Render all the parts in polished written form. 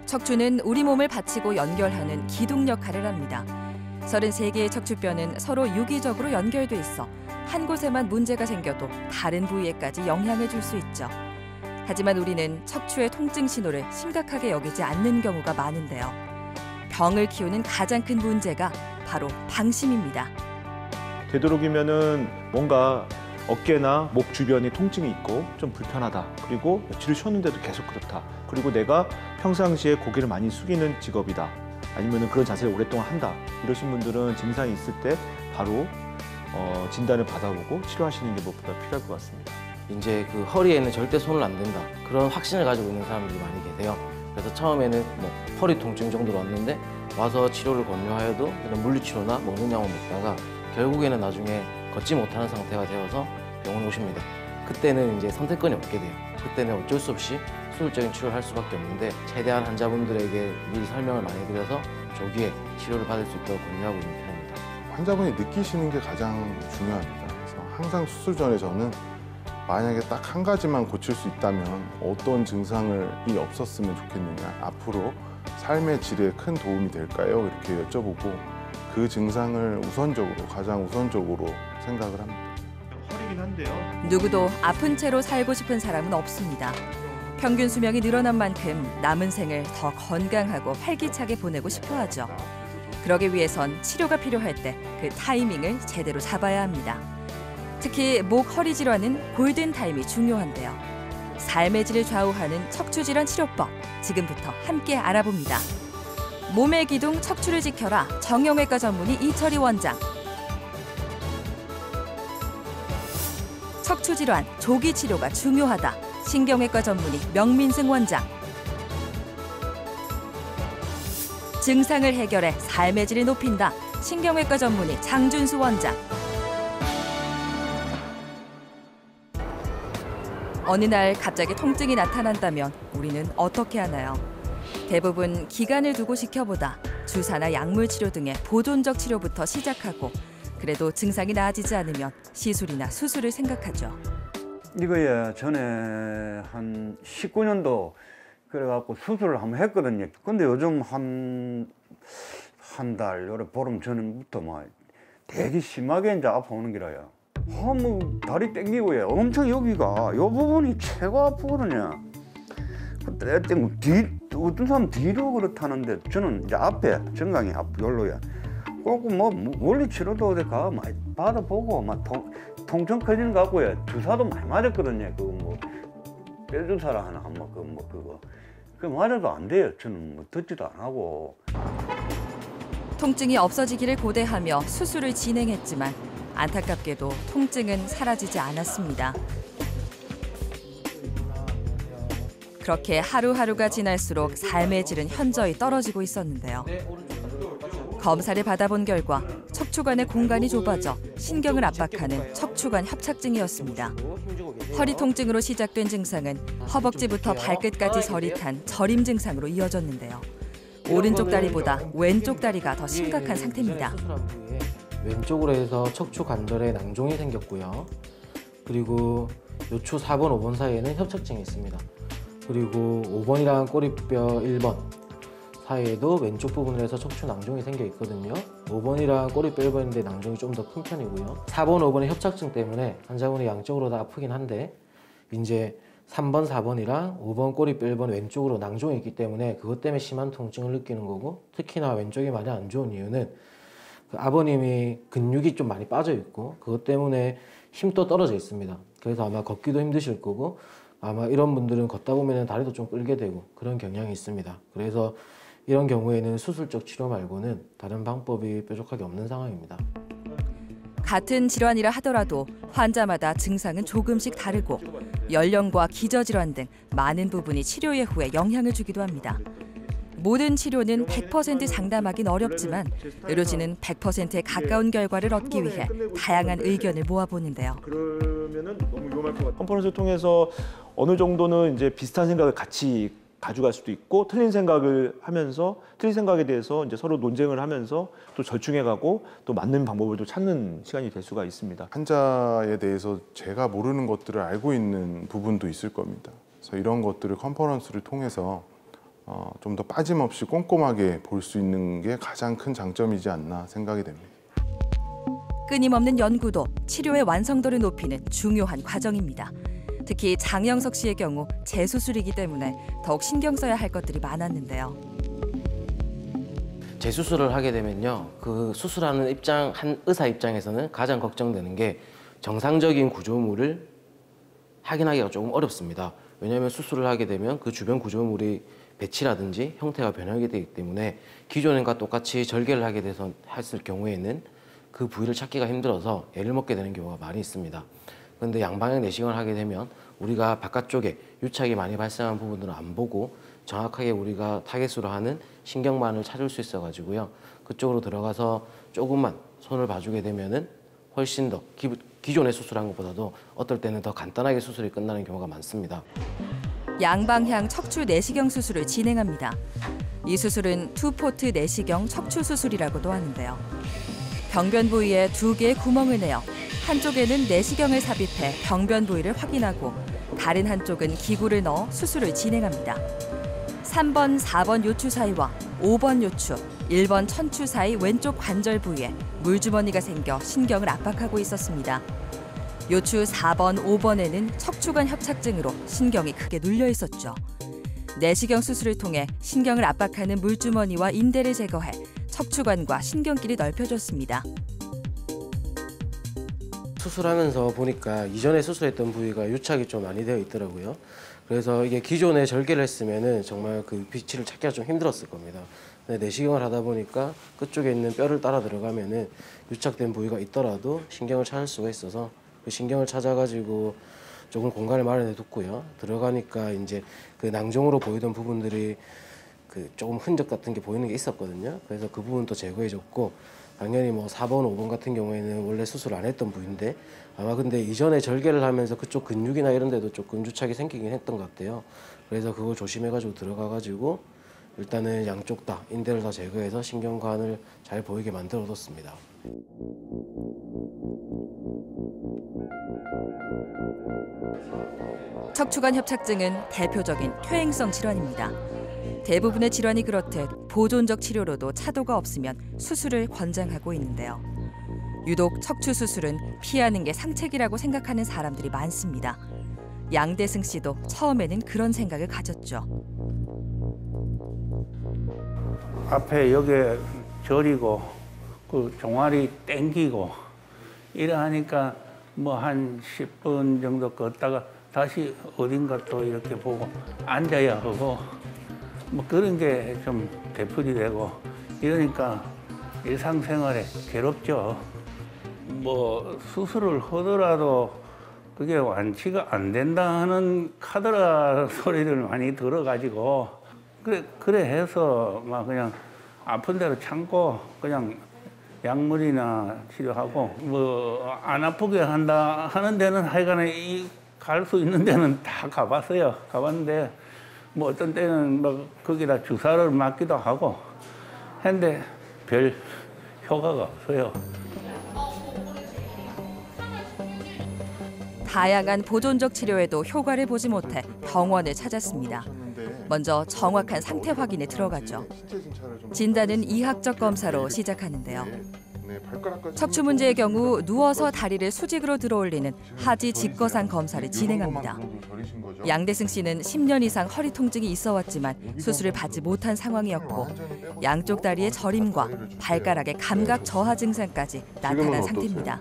척추는 우리 몸을 받치고 연결하는 기둥 역할을 합니다. 33개의 척추뼈는 서로 유기적으로 연결돼 있어 한 곳에만 문제가 생겨도 다른 부위에까지 영향을 줄 수 있죠. 하지만 우리는 척추의 통증 신호를 심각하게 여기지 않는 경우가 많은데요. 병을 키우는 가장 큰 문제가 바로 방심입니다. 되도록이면은 뭔가 어깨나 목 주변이 통증이 있고 좀 불편하다. 그리고 며칠을 쉬었는데도 계속 그렇다. 그리고 내가 평상시에 고개를 많이 숙이는 직업이다. 아니면 그런 자세를 오랫동안 한다. 이러신 분들은 증상이 있을 때 바로 진단을 받아보고 치료하시는 게 무엇보다 필요할 것 같습니다. 이제 그 허리에는 절대 손을 안 댄다. 그런 확신을 가지고 있는 사람들이 많이 계세요. 그래서 처음에는 뭐 허리 통증 정도로 왔는데 와서 치료를 권유하여도 그런 물리치료나 먹는 약을 먹다가 결국에는 나중에 걷지 못하는 상태가 되어서 병원 오십니다. 그때는 이제 선택권이 없게 돼요. 그때는 어쩔 수 없이 수술적인 치료를 할 수밖에 없는데 최대한 환자분들에게 미리 설명을 많이 드려서 조기에 치료를 받을 수 있도록 권유하고 있는 편입니다. 환자분이 느끼시는 게 가장 중요합니다. 그래서 항상 수술 전에 저는 만약에 딱 한 가지만 고칠 수 있다면 어떤 증상이 없었으면 좋겠느냐, 앞으로 삶의 질에 큰 도움이 될까요? 이렇게 여쭤보고 그 증상을 가장 우선적으로 생각을 합니다. 허리긴 한데요. 누구도 아픈 채로 살고 싶은 사람은 없습니다. 평균 수명이 늘어난 만큼 남은 생을 더 건강하고 활기차게 보내고 싶어 하죠. 그러기 위해선 치료가 필요할 때 그 타이밍을 제대로 잡아야 합니다. 특히 목, 허리 질환은 골든 타임이 중요한데요. 삶의 질을 좌우하는 척추 질환 치료법, 지금부터 함께 알아봅니다. 몸의 기둥 척추를 지켜라. 정형외과 전문의 이철희 원장. 척추 질환 조기 치료가 중요하다. 신경외과 전문의 명민승 원장. 증상을 해결해 삶의 질을 높인다. 신경외과 전문의 장준수 원장. 어느 날 갑자기 통증이 나타난다면 우리는 어떻게 하나요? 대부분 기간을 두고 지켜보다 주사나 약물 치료 등의 보존적 치료부터 시작하고 그래도 증상이 나아지지 않으면 시술이나 수술을 생각하죠. 이거에 전에 한 19년도 그래갖고 수술을 한번 했거든요. 근데 요즘 한 달, 요래 보름 전부터 막 되게 심하게 이제 아파오는 기라요. 뭐 다리 땡기고요. 엄청 여기가 요 부분이 최고 아프거든요. 그때 뭐 어떤 사람 뒤로 그렇다는데 저는 이제 앞에 정강이 앞열로야. 그래갖고 뭐 원리 치료도 어디 가 많이 받아보고 막 통증 커지는 거 같고요. 주사도 많이 맞았거든요. 그거 뭐 뼈주사라 하나 한번 그거 맞아도 안 돼요. 저는 뭐 듣지도 안 하고. 통증이 없어지기를 고대하며 수술을 진행했지만 안타깝게도 통증은 사라지지 않았습니다. 그렇게 하루하루가 지날수록 삶의 질은 현저히 떨어지고 있었는데요. 검사를 받아본 결과 척추관의 공간이 좁아져 신경을 압박하는 척추관 협착증이었습니다. 허리 통증으로 시작된 증상은 허벅지부터 발끝까지 저릿한 저림 증상으로 이어졌는데요. 오른쪽 다리보다 왼쪽 다리가 더 심각한 상태입니다. 왼쪽으로 해서 척추 관절에 낭종이 생겼고요. 그리고 요추 4번, 5번 사이에는 협착증이 있습니다. 그리고 5번이랑 꼬리뼈 1번 사이에도 왼쪽 부분에서 척추 낭종이 생겨 있거든요. 5번이랑 꼬리뼈 1번인데 낭종이 좀 더 큰 편이고요. 4번, 5번의 협착증 때문에 환자분이 양쪽으로 다 아프긴 한데 이제 3번, 4번이랑 5번 꼬리뼈 1번 왼쪽으로 낭종이 있기 때문에 그것 때문에 심한 통증을 느끼는 거고 특히나 왼쪽이 많이 안 좋은 이유는 그 아버님이 근육이 좀 많이 빠져 있고 그것 때문에 힘도 떨어져 있습니다. 그래서 아마 걷기도 힘드실 거고 아마 이런 분들은 걷다 보면 다리도 좀 끌게 되고 그런 경향이 있습니다. 그래서 이런 경우에는 수술적 치료 말고는 다른 방법이 뾰족하게 없는 상황입니다. 같은 질환이라 하더라도 환자마다 증상은 조금씩 다르고 연령과 기저질환 등 많은 부분이 치료 예후에 영향을 주기도 합니다. 모든 치료는 100% 상담하긴 어렵지만 의료진은 100%에 가까운 결과를 얻기 위해 다양한 의견을 모아보는데요. 그러면은 너무 위험할 것 같아요. 컨퍼런스를 통해서 어느 정도는 이제 비슷한 생각을 같이 가져갈 수도 있고 틀린 생각을 하면서 틀린 생각에 대해서 이제 서로 논쟁을 하면서 또 절충해가고 또 맞는 방법을 또 찾는 시간이 될 수가 있습니다. 환자에 대해서 제가 모르는 것들을 알고 있는 부분도 있을 겁니다. 그래서 이런 것들을 컨퍼런스를 통해서 좀 더 빠짐없이 꼼꼼하게 볼 수 있는 게 가장 큰 장점이지 않나 생각이 됩니다. 끊임없는 연구도 치료의 완성도를 높이는 중요한 과정입니다. 특히 장영석 씨의 경우 재수술이기 때문에 더욱 신경 써야 할 것들이 많았는데요. 재수술을 하게 되면요, 그 수술하는 한 의사 입장에서는 가장 걱정되는 게 정상적인 구조물을 확인하기가 조금 어렵습니다. 왜냐하면 수술을 하게 되면 그 주변 구조물이 배치라든지 형태가 변하게 되기 때문에 기존과 똑같이 절개를 하게 돼서 했을 경우에는 그 부위를 찾기가 힘들어서 애를 먹게 되는 경우가 많이 있습니다. 그런데 양방향 내시경을 하게 되면 우리가 바깥쪽에 유착이 많이 발생한 부분들을 안 보고 정확하게 우리가 타겟으로 하는 신경만을 찾을 수 있어가지고요. 그쪽으로 들어가서 조금만 손을 봐주게 되면은 훨씬 더 기존에 수술한 것보다도 어떨 때는 더 간단하게 수술이 끝나는 경우가 많습니다. 양방향 척추 내시경 수술을 진행합니다. 이 수술은 투포트 내시경 척추 수술이라고도 하는데요. 병변 부위에 2개의 구멍을 내어 한쪽에는 내시경을 삽입해 병변 부위를 확인하고 다른 한쪽은 기구를 넣어 수술을 진행합니다. 3번, 4번 요추 사이와 5번 요추, 1번 천추 사이 왼쪽 관절 부위에 물주머니가 생겨 신경을 압박하고 있었습니다. 요추 4번, 5번에는 척추관 협착증으로 신경이 크게 눌려 있었죠. 내시경 수술을 통해 신경을 압박하는 물주머니와 인대를 제거해 척추관과 신경길이 넓혀졌습니다. 수술하면서 보니까 이전에 수술했던 부위가 유착이 좀 많이 되어 있더라고요. 그래서 이게 기존에 절개를 했으면은 정말 그 위치를 찾기가 좀 힘들었을 겁니다. 근데 내시경을 하다 보니까 끝쪽에 있는 뼈를 따라 들어가면은 유착된 부위가 있더라도 신경을 찾을 수가 있어서 그 신경을 찾아가지고 조금 공간을 마련해 뒀고요. 들어가니까 이제 그 낭종으로 보이던 부분들이 그 조금 흔적 같은 게 보이는 게 있었거든요. 그래서 그 부분도 제거해줬고, 당연히 뭐 4번, 5번 같은 경우에는 원래 수술 안 했던 부위인데 아마 근데 이전에 절개를 하면서 그쪽 근육이나 이런 데도 조금 유착이 생기긴 했던 것 같아요. 그래서 그걸 조심해가지고 들어가가지고 일단은 양쪽 다 인대를 다 제거해서 신경관을 잘 보이게 만들어뒀습니다. 척추관 협착증은 대표적인 퇴행성 질환입니다. 대부분의 질환이 그렇듯 보존적 치료로도 차도가 없으면 수술을 권장하고 있는데요. 유독 척추 수술은 피하는 게 상책이라고 생각하는 사람들이 많습니다. 양대승 씨도 처음에는 그런 생각을 가졌죠. 앞에 여기에 저리고 그 종아리 땡기고 이래 하니까 뭐 한 10분 정도 걷다가 다시 어딘가 또 이렇게 보고 앉아야 하고 뭐 그런 게 좀 되풀이 되고 이러니까 일상생활에 괴롭죠. 뭐 수술을 하더라도 그게 완치가 안 된다 하는 카더라 소리를 많이 들어가지고 그래 해서 막 그냥 아픈 대로 참고 그냥 약물이나 치료하고 뭐 안 아프게 한다 하는 데는 하여간에 갈 수 있는 데는 다 가봤어요. 가봤는데 뭐 어떤 때는 뭐 거기다 주사를 맞기도 하고 했는데 별 효과가 없어요. 다양한 보존적 치료에도 효과를 보지 못해 병원을 찾았습니다. 먼저 정확한 상태 확인에 들어가죠. 진단은 이학적 검사로 시작하는데요. 척추 문제의 경우 누워서 다리를 수직으로 들어올리는 하지 직거상 검사를 진행합니다. 양대승 씨는 10년 이상 허리 통증이 있어 왔지만 수술을 받지 못한 상황이었고 양쪽 다리의 저림과 발가락의 감각 저하 증상까지 나타난 상태입니다.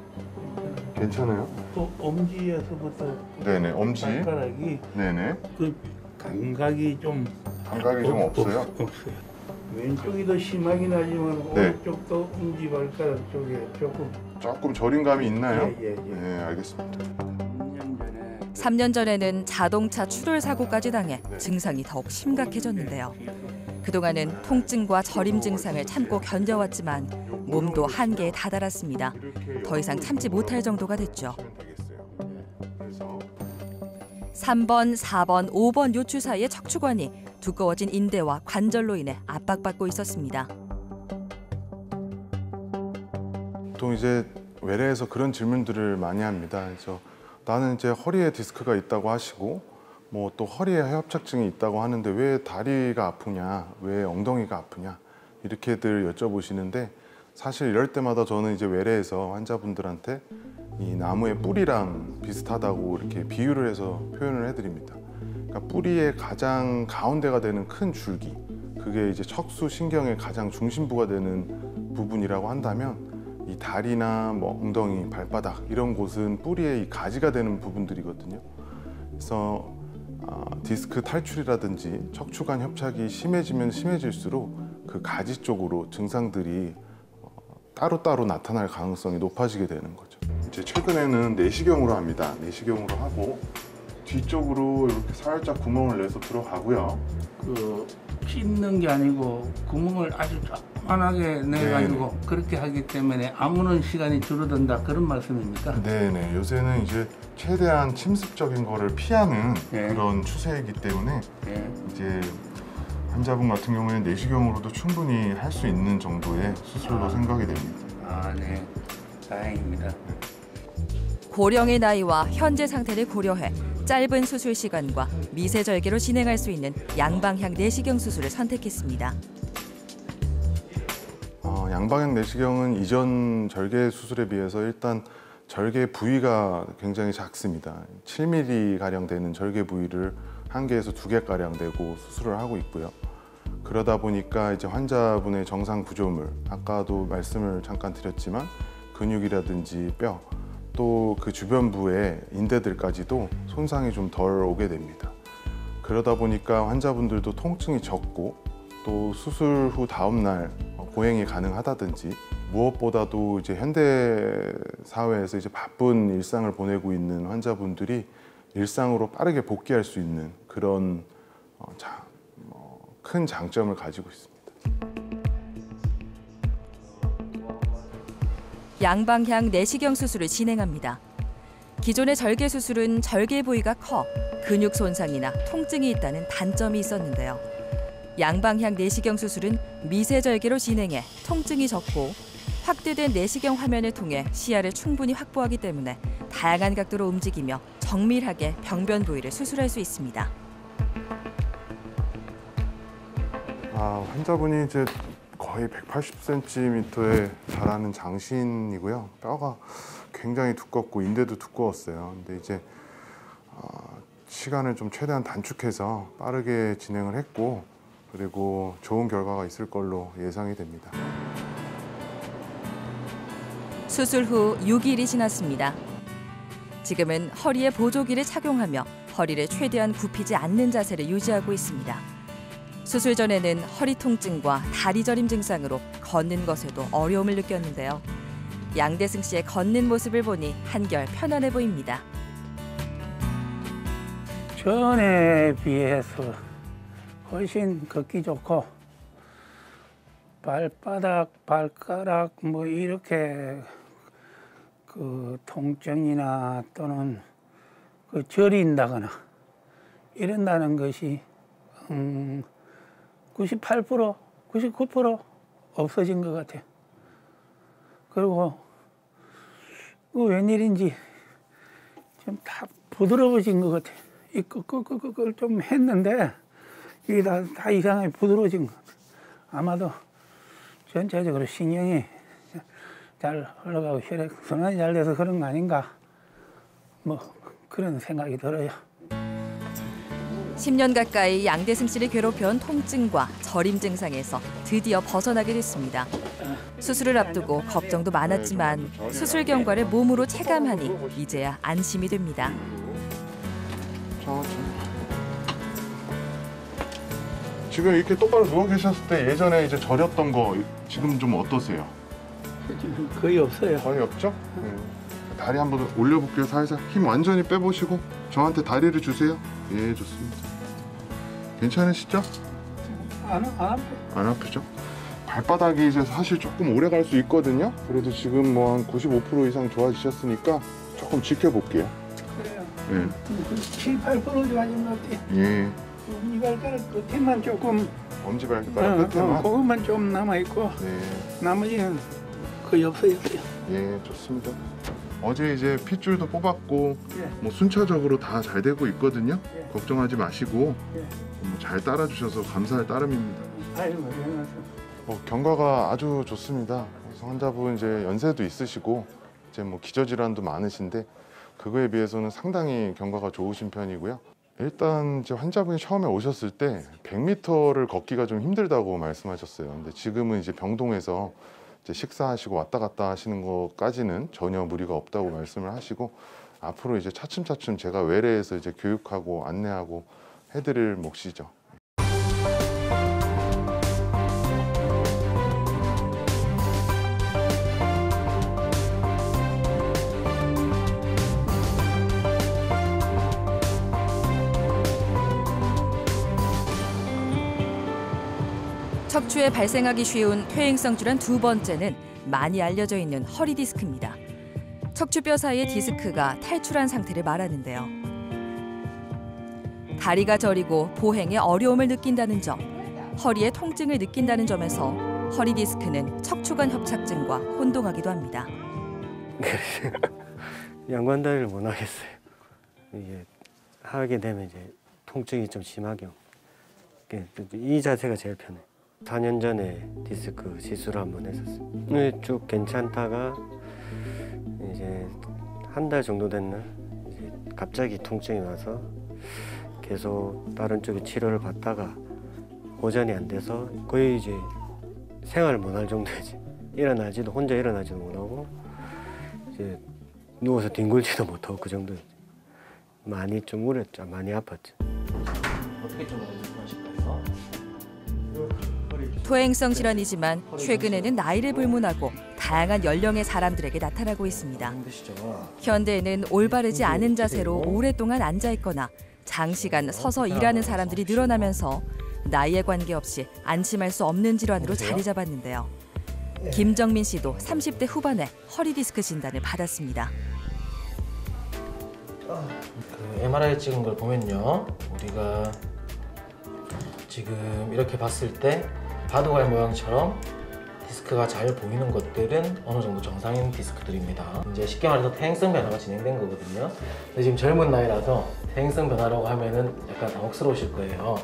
괜찮아요? 또 엄지에서부터 네네, 엄지. 발가락이 네네. 그 감각이 좀 감각이 좀 없어요? 없어요. 왼쪽이 더 심하긴 하지만 네. 오른쪽도 엄지 발가락 쪽에 조금 저림감이 있나요? 예. 네, 알겠습니다. 3년 전에는 자동차 추돌 사고까지 당해 증상이 더욱 심각해졌는데요. 그동안은 통증과 저림 증상을 참고 견뎌왔지만 몸도 한계에 다다랐습니다. 더 이상 참지 못할 정도가 됐죠. 3번, 4번, 5번 요추 사이의 척추관이 두꺼워진 인대와 관절로 인해 압박받고 있었습니다. 보통 이제 외래에서 그런 질문들을 많이 합니다. 그래서 나는 이제 허리에 디스크가 있다고 하시고 뭐 또 허리에 협착증이 있다고 하는데 왜 다리가 아프냐, 왜 엉덩이가 아프냐 이렇게들 여쭤보시는데 사실 이럴 때마다 저는 이제 외래에서 환자분들한테 이 나무의 뿌리랑 비슷하다고 이렇게 비유를 해서 표현을 해드립니다. 그러니까 뿌리의 가장 가운데가 되는 큰 줄기, 그게 이제 척수 신경의 가장 중심부가 되는 부분이라고 한다면 이 다리나 뭐 엉덩이, 발바닥 이런 곳은 뿌리의 이 가지가 되는 부분들이거든요. 그래서 디스크 탈출이라든지 척추관 협착이 심해지면 심해질수록 그 가지 쪽으로 증상들이 따로따로 나타날 가능성이 높아지게 되는 거죠. 이제 최근에는 내시경으로 합니다. 내시경으로 하고 뒤쪽으로 이렇게 살짝 구멍을 내서 들어가고요. 그 찢는 게 아니고 구멍을 아주 조그만하게 내가지고 그렇게 하기 때문에 아무는 시간이 줄어든다 그런 말씀입니까? 네네. 요새는 이제 최대한 침습적인 거를 피하는 네. 그런 추세이기 때문에 예. 이제 환자분 같은 경우에는 내시경으로도 충분히 할 수 있는 정도의 수술로 생각이 됩니다. 아, 네. 다행입니다. 고령의 나이와 현재 상태를 고려해 짧은 수술 시간과 미세절개로 진행할 수 있는 양방향 내시경 수술을 선택했습니다. 양방향 내시경은 이전 절개 수술에 비해서 일단 절개 부위가 굉장히 작습니다. 7mm 가량 되는 절개 부위를 1개에서 2개 가량 되고 수술을 하고 있고요. 그러다 보니까 이제 환자분의 정상 구조물, 아까도 말씀을 잠깐 드렸지만 근육이라든지 뼈, 또 그 주변부의 인대들까지도 손상이 좀 덜 오게 됩니다. 그러다 보니까 환자분들도 통증이 적고 또 수술 후 다음 날 보행이 가능하다든지 무엇보다도 이제 현대 사회에서 이제 바쁜 일상을 보내고 있는 환자분들이 일상으로 빠르게 복귀할 수 있는 그런 큰 장점을 가지고 있습니다. 양방향 내시경 수술을 진행합니다. 기존의 절개 수술은 절개 부위가 커 근육 손상이나 통증이 있다는 단점이 있었는데요. 양방향 내시경 수술은 미세절개로 진행해 통증이 적고 확대된 내시경 화면을 통해 시야를 충분히 확보하기 때문에 다양한 각도로 움직이며 정밀하게 병변 부위를 수술할 수 있습니다. 환자분이 이제 거의 180cm에 달하는 장신이고요. 뼈가 굉장히 두껍고 인대도 두꺼웠어요. 근데 이제 시간을 좀 최대한 단축해서 빠르게 진행을 했고 그리고 좋은 결과가 있을 걸로 예상이 됩니다. 수술 후 6일이 지났습니다. 지금은 허리에 보조기를 착용하며 허리를 최대한 굽히지 않는 자세를 유지하고 있습니다. 수술 전에는 허리 통증과 다리 저림 증상으로 걷는 것에도 어려움을 느꼈는데요. 양대승 씨의 걷는 모습을 보니 한결 편안해 보입니다. 전에 비해서 훨씬 걷기 좋고 발바닥, 발가락 뭐 이렇게 그 통증이나 또는 그 저린다거나 이런다는 것이 98%, 99% 없어진 것 같아요. 그리고 웬일인지 좀 다 부드러워진 것 같아요. 이 끄끌끄끌 좀 했는데 이게 다 이상하게 부드러워진 것 같아요. 아마도 전체적으로 신경이 잘 흘러가고 혈액순환이 잘 돼서 그런 거 아닌가 뭐 그런 생각이 들어요. 10년 가까이 양대승 씨를 괴롭혀온 통증과 저림 증상에서 드디어 벗어나게 됐습니다. 수술을 앞두고 걱정도 많았지만 수술 경과를 몸으로 체감하니 이제야 안심이 됩니다. 지금 이렇게 똑바로 누워 계셨을 때 예전에 이제 저렸던 거 지금 좀 어떠세요? 거의 없어요. 거의 없죠? 다리 한번 올려볼게요. 살살 힘 완전히 빼보시고 저한테 다리를 주세요. 예, 좋습니다. 괜찮으시죠? 안 아프죠? 발바닥이 이제 사실 조금 오래 갈 수 있거든요. 그래도 지금 뭐 한 95% 이상 좋아지셨으니까 조금 지켜볼게요. 그래요. 예. 7, 8% 좋아진 것 같아요. 예. 이 발가락 끝에만 조금 엄지발가락 끝에만. 그것만 좀 남아있고 네. 나머지는 거의 없어졌어요. 예, 좋습니다. 어제 이제 핏줄도 뽑았고 뭐 순차적으로 다 잘 되고 있거든요. 걱정하지 마시고 잘 따라주셔서 감사할 따름입니다. 경과가 아주 좋습니다. 그래서 환자분 이제 연세도 있으시고 이제 뭐 기저질환도 많으신데 그거에 비해서는 상당히 경과가 좋으신 편이고요. 일단 이제 환자분이 처음에 오셨을 때 100m를 걷기가 좀 힘들다고 말씀하셨어요. 근데 지금은 이제 병동에서 이제 식사하시고 왔다 갔다 하시는 것까지는 전혀 무리가 없다고 말씀을 하시고 앞으로 이제 차츰차츰 제가 외래에서 이제 교육하고 안내하고 해드릴 몫이죠. 척추에 발생하기 쉬운 퇴행성 질환 두 번째는 많이 알려져 있는 허리 디스크입니다. 척추뼈 사이의 디스크가 탈출한 상태를 말하는데요. 다리가 저리고 보행에 어려움을 느낀다는 점, 허리에 통증을 느낀다는 점에서 허리 디스크는 척추관 협착증과 혼동하기도 합니다. 양관다리를 못 하겠어요. 이게 하게 되면 이제 통증이 좀 심하게 이 자세가 제일 편해요. 4년 전에 디스크 시술을 한번 했었어요. 쭉 괜찮다가 이제 한 달 정도 됐나 이제 갑자기 통증이 와서 계속 다른 쪽에 치료를 받다가 호전이 안 돼서 거의 이제 생활을 못 할 정도였지. 혼자 일어나지도 못하고 이제 누워서 뒹굴지도 못하고 그 정도였지. 많이 좀 우렸죠. 많이 아팠죠. 어떻게 좀 말씀하실까요? 퇴행성 질환이지만 최근에는 나이를 불문하고 다양한 연령의 사람들에게 나타나고 있습니다. 현대에는 올바르지 않은 자세로 오랫동안 앉아 있거나 장시간 서서 일하는 사람들이 늘어나면서 나이에 관계없이 안심할 수 없는 질환으로 자리 잡았는데요. 김정민 씨도 30대 후반에 허리 디스크 진단을 받았습니다. 그 MRI 찍은 걸 보면요, 우리가 지금 이렇게 봤을 때 바둑알 모양처럼 디스크가 잘 보이는 것들은 어느 정도 정상인 디스크들입니다. 이제 쉽게 말해서 퇴행성 변화가 진행된 거거든요. 근데 지금 젊은 나이라서 퇴행성 변화라고 하면은 약간 당혹스러우실 거예요.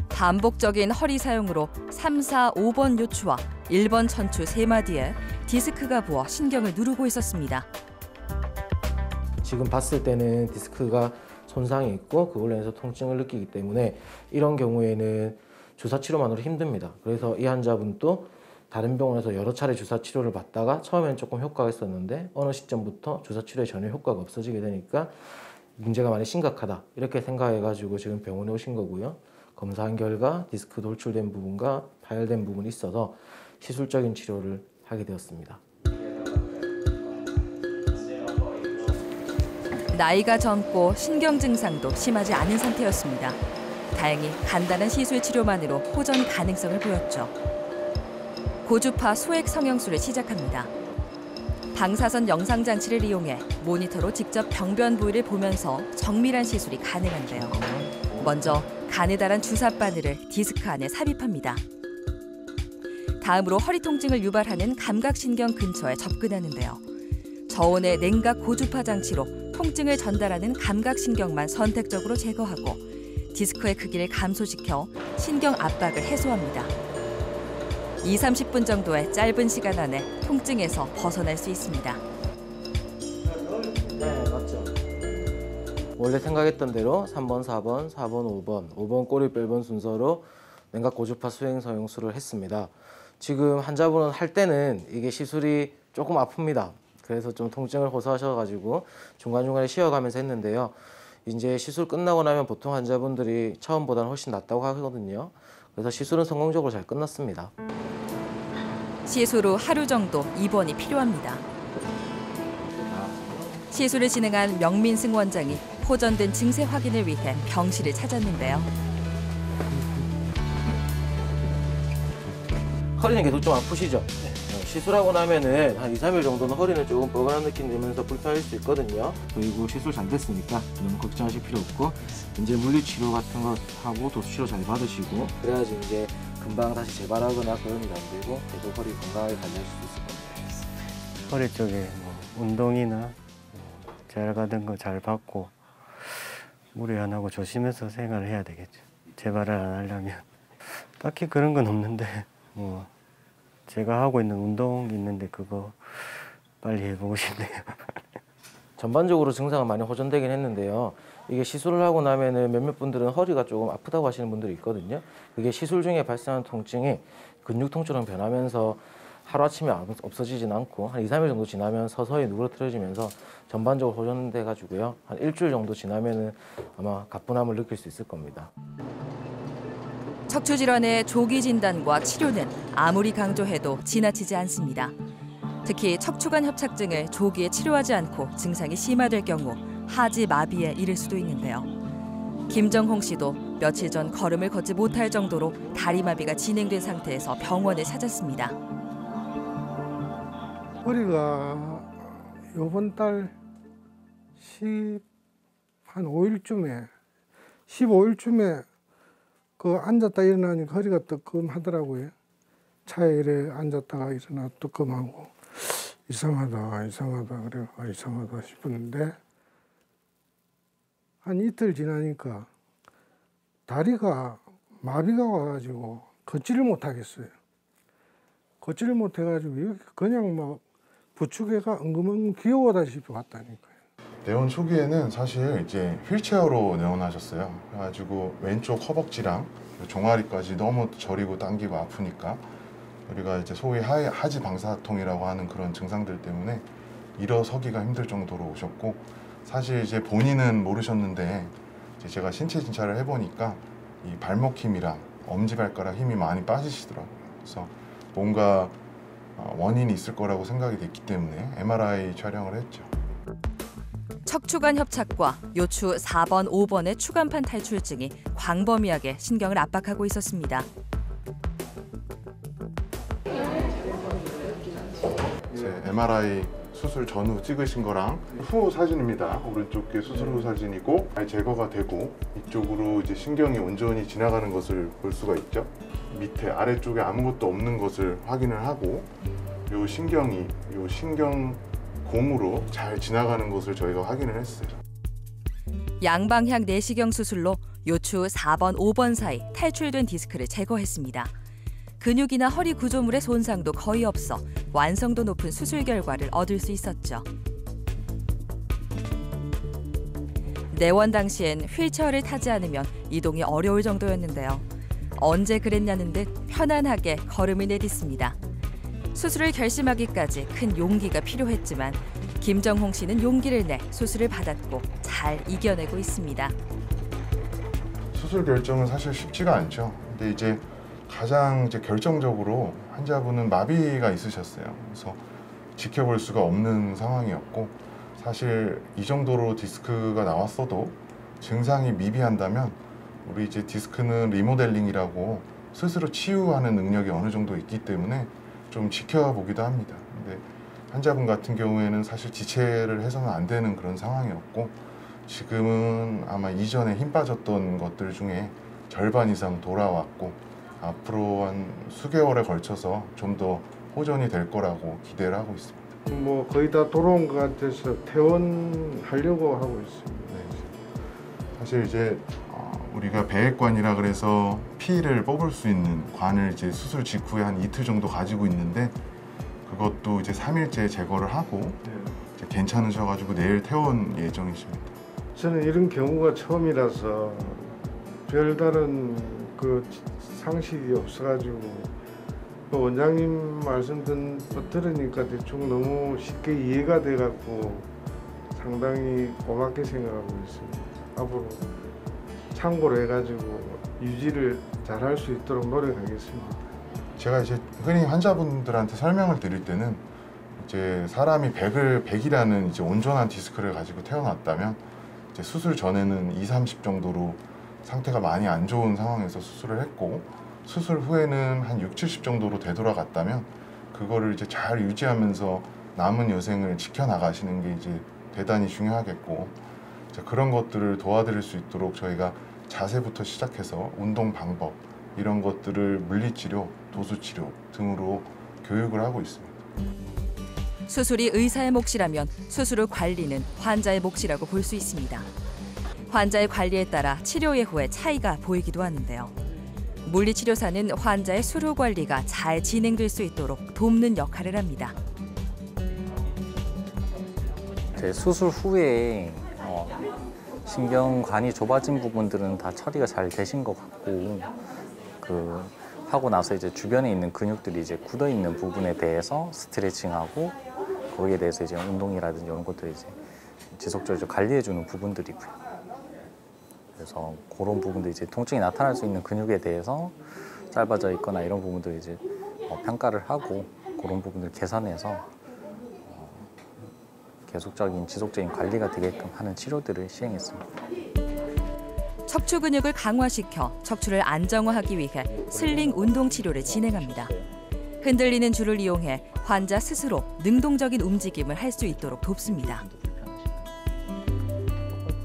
반복적인 허리 사용으로 3, 4, 5번 요추와 1번 천추 3마디에 디스크가 부어 신경을 누르고 있었습니다. 지금 봤을 때는 디스크가 손상이 있고 그걸로 인해서 통증을 느끼기 때문에 이런 경우에는 주사 치료만으로 힘듭니다. 그래서 이 환자분도 다른 병원에서 여러 차례 주사 치료를 받다가 처음에는 조금 효과가 있었는데 어느 시점부터 주사 치료에 전혀 효과가 없어지게 되니까 문제가 많이 심각하다 이렇게 생각해가지고 지금 병원에 오신 거고요. 검사한 결과 디스크 돌출된 부분과 파열된 부분이 있어서 시술적인 치료를 하게 되었습니다. 나이가 젊고 신경 증상도 심하지 않은 상태였습니다. 다행히 간단한 시술 치료만으로 호전 가능성을 보였죠. 고주파 소액 성형술을 시작합니다. 방사선 영상 장치를 이용해 모니터로 직접 병변 부위를 보면서 정밀한 시술이 가능한데요. 먼저 가느다란 주사 바늘을 디스크 안에 삽입합니다. 다음으로 허리 통증을 유발하는 감각신경 근처에 접근하는데요. 저온의 냉각 고주파 장치로 통증을 전달하는 감각신경만 선택적으로 제거하고 디스크의 크기를 감소시켜 신경 압박을 해소합니다. 20-30분 정도의 짧은 시간 안에 통증에서 벗어날 수 있습니다. 네, 맞죠. 원래 생각했던 대로 3번, 4번, 4번, 5번, 5번 꼬리뼈 1번 순서로 냉각 고주파 수행 성형술을 했습니다. 지금 환자분은 할 때는 이게 시술이 조금 아픕니다. 그래서 좀 통증을 호소하셔가지고 중간중간에 쉬어가면서 했는데요. 이제 시술 끝나고 나면 보통 환자분들이 처음보다는 훨씬 낫다고 하거든요. 그래서 시술은 성공적으로 잘 끝났습니다. 시술 후 하루 정도 입원이 필요합니다. 시술을 진행한 명민승 원장이 호전된 증세 확인을 위해 병실을 찾았는데요. 허리는 계속 좀 아프시죠? 시술하고 나면은 한 2-3일 정도는 허리는 조금 뻐근한 느낌 들면서 불편할 수 있거든요. 그리고 시술 잘 됐으니까 너무 걱정하실 필요 없고 이제 물리치료 같은 거 하고 도수치료 잘 받으시고 그래야지 이제 금방 다시 재발하거나 그런 일 안 되고 계속 허리 건강하게 관리하실 수 있을 겁니다. 허리 쪽에 뭐 운동이나 잘 가던 거 잘 받고 무리 안 하고 조심해서 생활을 해야 되겠죠. 재발을 안 하려면. 딱히 그런 건 없는데 뭐 제가 하고 있는 운동 있는데 그거 빨리 해보고 싶네요. 전반적으로 증상은 많이 호전되긴 했는데요. 이게 시술을 하고 나면은 몇몇 분들은 허리가 조금 아프다고 하시는 분들이 있거든요. 그게 시술 중에 발생하는 통증이 근육 통증으로 변하면서 하루아침에 없어지진 않고 한 2, 3일 정도 지나면 서서히 누그러뜨려지면서 전반적으로 호전돼 가지고요. 한 일주일 정도 지나면은 아마 가뿐함을 느낄 수 있을 겁니다. 척추 질환의 조기 진단과 치료는 아무리 강조해도 지나치지 않습니다. 특히 척추관 협착증을 조기에 치료하지 않고 증상이 심화될 경우 하지 마비에 이를 수도 있는데요. 김정홍 씨도 며칠 전 걸음을 걷지 못할 정도로 다리 마비가 진행된 상태에서 병원을 찾았습니다. 허리가 이번 달 한 5일쯤에 15일쯤에 그 앉았다 일어나니까 허리가 뜨끔하더라고요. 차에 이래 앉았다가 일어나 뜨끔하고 이상하다 그래 이상하다 싶었는데 한 이틀 지나니까 다리가 마비가 와가지고 걷지를 못하겠어요. 걷지를 못해가지고 그냥 막 부축해가 엉금엉금 기어오다시피 왔다니까요. 내원 초기에는 사실 이제 휠체어로 내원하셨어요. 그래가지고 왼쪽 허벅지랑 종아리까지 너무 저리고 당기고 아프니까 우리가 이제 소위 하지 방사통이라고 하는 그런 증상들 때문에 일어서기가 힘들 정도로 오셨고, 사실 이제 본인은 모르셨는데 이제 제가 신체 진찰을 해보니까 이 발목 힘이랑 엄지발가락 힘이 많이 빠지시더라고요. 그래서 뭔가 원인이 있을 거라고 생각이 됐기 때문에 MRI 촬영을 했죠. 척추관 협착과 요추 4번, 5번의 추간판 탈출증이 광범위하게 신경을 압박하고 있었습니다. 제 MRI 수술 전후 찍으신 거랑 후 사진입니다. 오른쪽 게 수술 후 사진이고 잘 제거가 되고 이쪽으로 이제 신경이 온전히 지나가는 것을 볼 수가 있죠. 밑에 아래쪽에 아무것도 없는 것을 확인을 하고 요 신경이 요 신경 공으로 잘 지나가는 것을 저희가 확인을 했어요. 양방향 내시경 수술로 요추 4번, 5번 사이 탈출된 디스크를 제거했습니다. 근육이나 허리 구조물의 손상도 거의 없어 완성도 높은 수술 결과를 얻을 수 있었죠. 내원 당시엔 휠체어를 타지 않으면 이동이 어려울 정도였는데요. 언제 그랬냐는 듯 편안하게 걸음을 내딛습니다. 수술을 결심하기까지 큰 용기가 필요했지만 김정홍 씨는 용기를 내 수술을 받았고 잘 이겨내고 있습니다. 수술 결정은 사실 쉽지가 않죠. 근데 이제 가장 결정적으로 환자분은 마비가 있으셨어요. 그래서 지켜볼 수가 없는 상황이었고, 사실 이 정도로 디스크가 나왔어도 증상이 미비한다면 우리 이제 디스크는 리모델링이라고 스스로 치유하는 능력이 어느 정도 있기 때문에 좀 지켜보기도 합니다. 근데 환자분 같은 경우에는 사실 지체를 해서는 안 되는 그런 상황이었고, 지금은 아마 이전에 힘 빠졌던 것들 중에 절반 이상 돌아왔고 앞으로 한 수개월에 걸쳐서 좀 더 호전이 될 거라고 기대를 하고 있습니다. 뭐 거의 다 돌아온 것 같아서 퇴원하려고 하고 있습니다. 네. 사실 이제 우리가 배액관이라 그래서 피를 뽑을 수 있는 관을 이제 수술 직후에 한 이틀 정도 가지고 있는데, 그것도 이제 3일째 제거를 하고 이제 괜찮으셔가지고 내일 퇴원 예정이십니다. 저는 이런 경우가 처음이라서 별다른 그 상식이 없어가지고 그 원장님 말씀 들으니까 대충 너무 쉽게 이해가 돼갖고 상당히 고맙게 생각하고 있습니다. 앞으로 참고로 해가지고 유지를 잘할 수 있도록 노력하겠습니다. 제가 이제 흔히 환자분들한테 설명을 드릴 때는 이제 사람이 100이라는 이제 온전한 디스크를 가지고 태어났다면 이제 수술 전에는 2, 30 정도로 상태가 많이 안 좋은 상황에서 수술을 했고, 수술 후에는 한 6, 70 정도로 되돌아갔다면 그거를 이제 잘 유지하면서 남은 여생을 지켜나가시는 게 이제 대단히 중요하겠고, 이제 그런 것들을 도와드릴 수 있도록 저희가 자세부터 시작해서 운동 방법 이런 것들을 물리치료, 도수치료 등으로 교육을 하고 있습니다. 수술이 의사의 몫이라면 수술 후 관리는 환자의 몫이라고 볼 수 있습니다. 환자의 관리에 따라 치료 예후에 차이가 보이기도 하는데요. 물리치료사는 환자의 수루 관리가 잘 진행될 수 있도록 돕는 역할을 합니다. 수술 후에 신경관이 좁아진 부분들은 다 처리가 잘 되신 것 같고, 하고 나서 이제 주변에 있는 근육들이 이제 굳어 있는 부분에 대해서 스트레칭하고 거기에 대해서 이제 운동이라든지 이런 것들을 이제 지속적으로 관리해 주는 부분들이고요. 그래서 그런 부분들 이제 통증이 나타날 수 있는 근육에 대해서 짧아져 있거나 이런 부분들 이제 평가를 하고 그런 부분들 개선해서 계속적인 지속적인 관리가 되게끔 하는 치료들을 시행했습니다. 척추 근육을 강화시켜 척추를 안정화하기 위해 슬링 운동 치료를 진행합니다. 흔들리는 줄을 이용해 환자 스스로 능동적인 움직임을 할 수 있도록 돕습니다.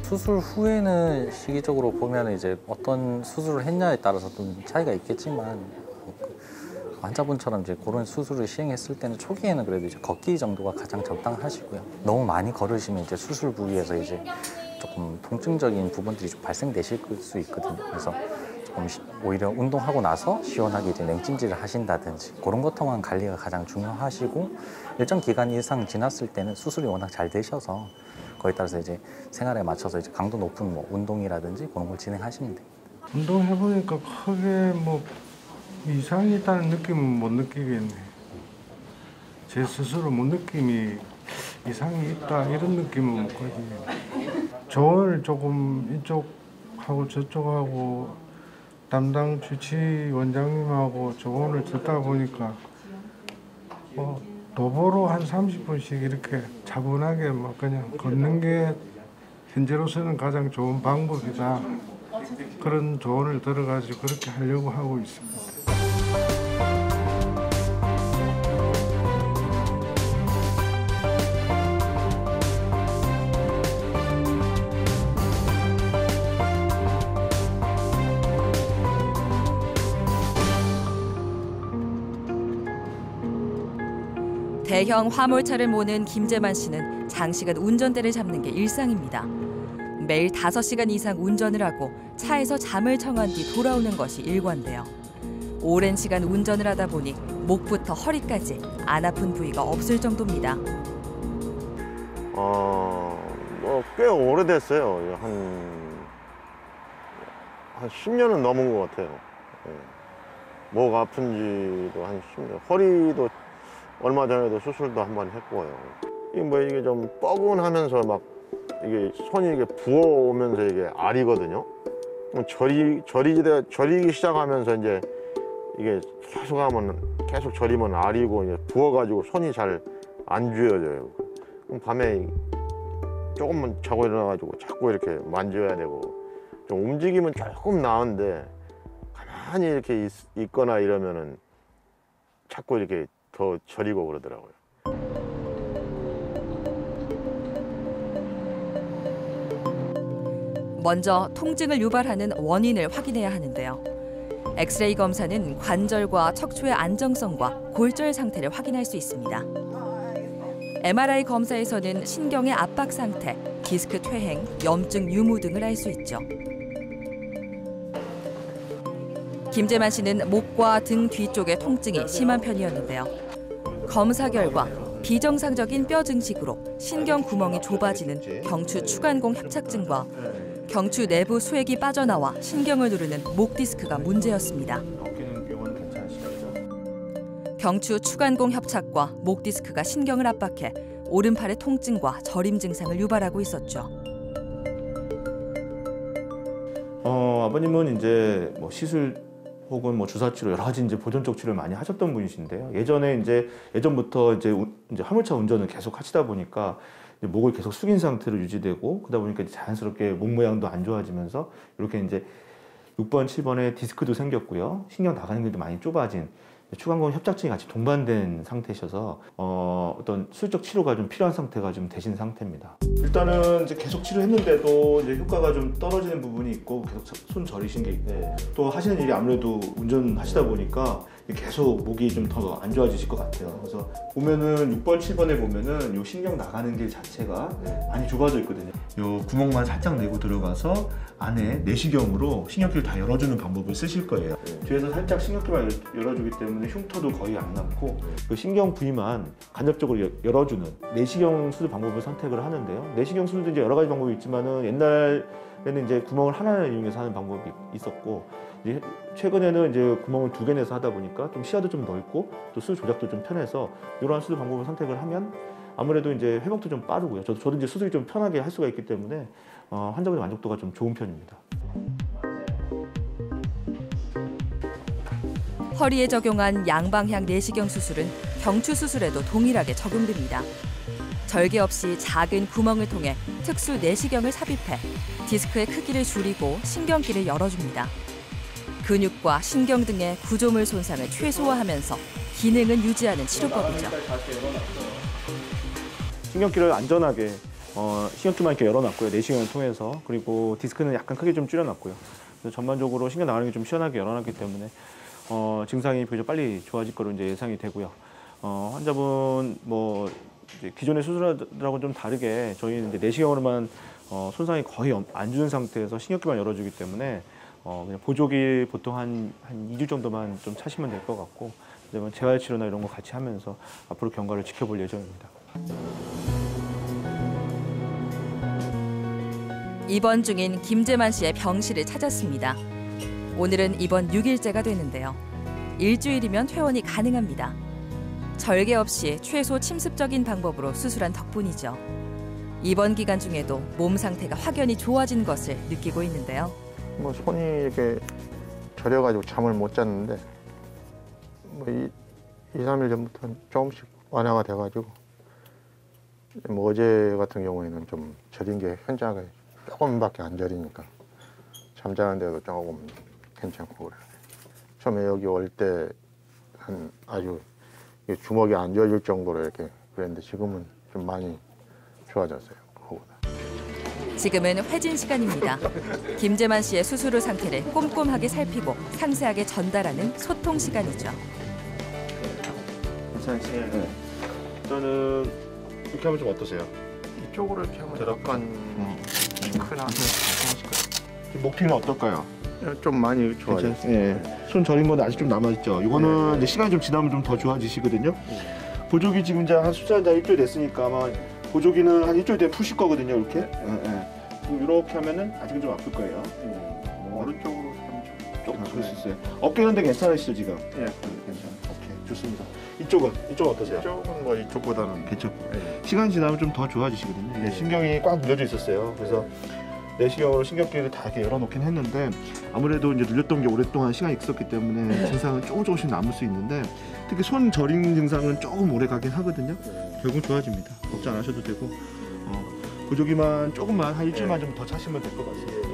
수술 후에는 시기적으로 보면 이제 어떤 수술을 했냐에 따라서 좀 차이가 있겠지만, 환자분처럼 이제 그런 수술을 시행했을 때는 초기에는 그래도 이제 걷기 정도가 가장 적당하시고요. 너무 많이 걸으시면 이제 수술 부위에서 이제 조금 통증적인 부분들이 좀 발생되실 수 있거든요. 그래서 조금 오히려 운동하고 나서 시원하게 이제 냉찜질을 하신다든지 그런 것만 관리가 가장 중요하시고, 일정 기간 이상 지났을 때는 수술이 워낙 잘 되셔서 거기에 따라서 이제 생활에 맞춰서 이제 강도 높은 뭐 운동이라든지 그런 걸 진행하시면 됩니다. 운동해보니까 크게 뭐 이상이 있다는 느낌은 못 느끼겠네. 제 스스로 못 느낌이 이상이 있다 이런 느낌은 못 가지겠네. 조언을 조금 이쪽하고 저쪽하고 담당 주치 원장님하고 조언을 듣다 보니까 도보로 한 30분씩 이렇게 차분하게 막 그냥 걷는 게 현재로서는 가장 좋은 방법이다. 그런 조언을 들어가지고 그렇게 하려고 하고 있습니다. 대형 화물차를 모는 김재만 씨는 장시간 운전대를 잡는 게 일상입니다. 매일 5시간 이상 운전을 하고 차에서 잠을 청한 뒤 돌아오는 것이 일과인데요. 오랜 시간 운전을 하다 보니 목부터 허리까지 안 아픈 부위가 없을 정도입니다. 꽤 오래됐어요. 한 10년은 넘은 것 같아요. 목 아픈지도 한 10년. 허리도 얼마 전에도 수술도 한 번 했고요. 이게 좀 뻐근하면서 막 이게 손이 이게 부어오면서 이게 아리거든요. 저리기 시작하면서 이제 이게 계속 저리면 아리고 이제 부어가지고 손이 잘 안 쥐어져요. 그럼 밤에 조금만 자고 일어나가지고 자꾸 이렇게 만져야 되고, 좀 움직이면 조금 나은데 가만히 이렇게 있거나 이러면은 자꾸 이렇게 더 저리고 그러더라고요. 먼저 통증을 유발하는 원인을 확인해야 하는데요. 엑스레이 검사는 관절과 척추의 안정성과 골절 상태를 확인할 수 있습니다. MRI 검사에서는 신경의 압박 상태, 디스크 퇴행, 염증 유무 등을 알 수 있죠. 김재만 씨는 목과 등 뒤쪽의 통증이 심한 편이었는데요. 검사 결과 비정상적인 뼈 증식으로 신경 구멍이 좁아지는 경추 추간공 협착증과 경추 내부 수액이 빠져나와 신경을 누르는 목 디스크가 문제였습니다. 경추 추간공 협착과 목 디스크가 신경을 압박해 오른팔의 통증과 저림 증상을 유발하고 있었죠. 아버님은 이제 뭐 시술 혹은 뭐 주사 치료 여러 가지 이제 보존적 치료를 많이 하셨던 분이신데요. 예전부터 이제 화물차 운전을 계속 하시다 보니까 이제 목을 계속 숙인 상태로 유지되고, 그러다 보니까 이제 자연스럽게 목 모양도 안 좋아지면서 이렇게 이제 6번, 7번에 디스크도 생겼고요. 신경 나가는 길도 많이 좁아진 추간공 협착증이 같이 동반된 상태셔서 어떤 수술적 치료가 좀 필요한 상태가 좀 되신 상태입니다. 일단은 이제 계속 치료했는데도 이제 효과가 좀 떨어지는 부분이 있고, 계속 손 저리신 게 있고, 또 하시는 일이 아무래도 운전하시다 보니까 계속 목이 좀 더 안 좋아지실 것 같아요. 그래서 보면은 6번, 7번에 보면은 요 신경 나가는 길 자체가 많이 좁아져 있거든요. 요 구멍만 살짝 내고 들어가서 안에 내시경으로 신경길을 다 열어주는 방법을 쓰실 거예요. 뒤에서 살짝 신경길만 열어주기 때문에 흉터도 거의 안 남고 그 신경 부위만 간접적으로 열어주는 내시경 수술 방법을 선택을 하는데요. 내시경 수술도 이제 여러 가지 방법이 있지만은 옛날에는 이제 구멍을 하나 이용해서 하는 방법이 있었고, 이제 최근에는 이제 구멍을 2개 내서 하다 보니까 좀 시야도 좀 넓고 또 수술 조작도 좀 편해서 이러한 수술 방법을 선택을 하면 아무래도 이제 회복도 좀 빠르고요. 저도 이제 수술이 좀 편하게 할 수가 있기 때문에 환자분의 만족도가 좀 좋은 편입니다. 허리에 적용한 양방향 내시경 수술은 경추 수술에도 동일하게 적용됩니다. 절개 없이 작은 구멍을 통해 특수 내시경을 삽입해 디스크의 크기를 줄이고 신경길을 열어줍니다. 근육과 신경 등의 구조물 손상을 최소화하면서 기능은 유지하는 치료법이죠. 신경길을 안전하게 신경길만 이렇게 열어놨고요. 내시경을 통해서. 그리고 디스크는 약간 크게 좀 줄여놨고요. 그래서 전반적으로 신경 나가는 게 좀 시원하게 열어놨기 때문에 증상이 비교적 빨리 좋아질 거로 이제 예상이 되고요. 환자분 뭐 이제 기존의 수술하고 좀 다르게 저희는 이제 내시경으로만 손상이 거의 안 주는 상태에서 신경길만 열어주기 때문에 그냥 보조기 보통 한 2주 정도만 좀 차시면 될 것 같고, 그다음에 재활 치료나 이런 거 같이 하면서 앞으로 경과를 지켜볼 예정입니다. 입원 중인 김재만 씨의 병실을 찾았습니다. 오늘은 입원 6일째가 되는데요. 일주일이면 퇴원이 가능합니다. 절개 없이 최소 침습적인 방법으로 수술한 덕분이죠. 입원 기간 중에도 몸 상태가 확연히 좋아진 것을 느끼고 있는데요. 뭐 손이 이렇게 저려가지고 잠을 못 잤는데 뭐 2, 3일 전부터 조금씩 완화가 돼가지고 뭐 어제 같은 경우에는 좀 저린 게 현저하게 조금밖에 안 저리니까 잠자는데도 조금 괜찮고 그래요. 처음에 여기 올 때 한 아주 주먹이 안 쥐어질 정도로 이렇게 그랬는데 지금은 좀 많이 좋아졌어요. 그거보다. 지금은 회진 시간입니다. 김재만 씨의 수술 후 상태를 꼼꼼하게 살피고 상세하게 전달하는 소통 시간이죠. 괜찮으세요? 네. 일단은 이렇게 하면 좀 어떠세요? 이쪽으로 이렇게 하면 약간 크나 목피는 어떨까요? 좀 많이 좋아졌어요. 예. 손 저린 건 아직 좀 남아있죠. 이거는 이제 시간이 좀 지나면 좀 더 좋아지시거든요. 보조기 지금 이제 한 수술한 지 일주일 됐으니까 아마 보조기는 한 일주일 뒤에 푸실 거거든요. 이렇게. 지금 이렇게 하면은 아직은 좀 아플 거예요. 오른쪽으로 조금 아플 수 있어요. 어깨는 데 괜찮으시죠 지금? 예, 괜찮아요. 오케이, 좋습니다. 이쪽은 어떠세요? 이쪽은 뭐 이쪽보다는 괜찮고. 예. 시간 지나면 좀 더 좋아지시거든요. 이게 신경이 꽉 눌려져 있었어요. 그래서 내시경으로 신경길을 다 이렇게 열어놓긴 했는데 아무래도 이제 눌렸던 게 오랫동안 시간이 있었기 때문에 증상은 조금씩 남을 수 있는데 특히 손 저린 증상은 조금 오래 가긴 하거든요. 결국 좋아집니다. 걱정 안 하셔도 되고 보조기만 조금만 한 일주일만 좀 더 차시면 될 것 같습니다.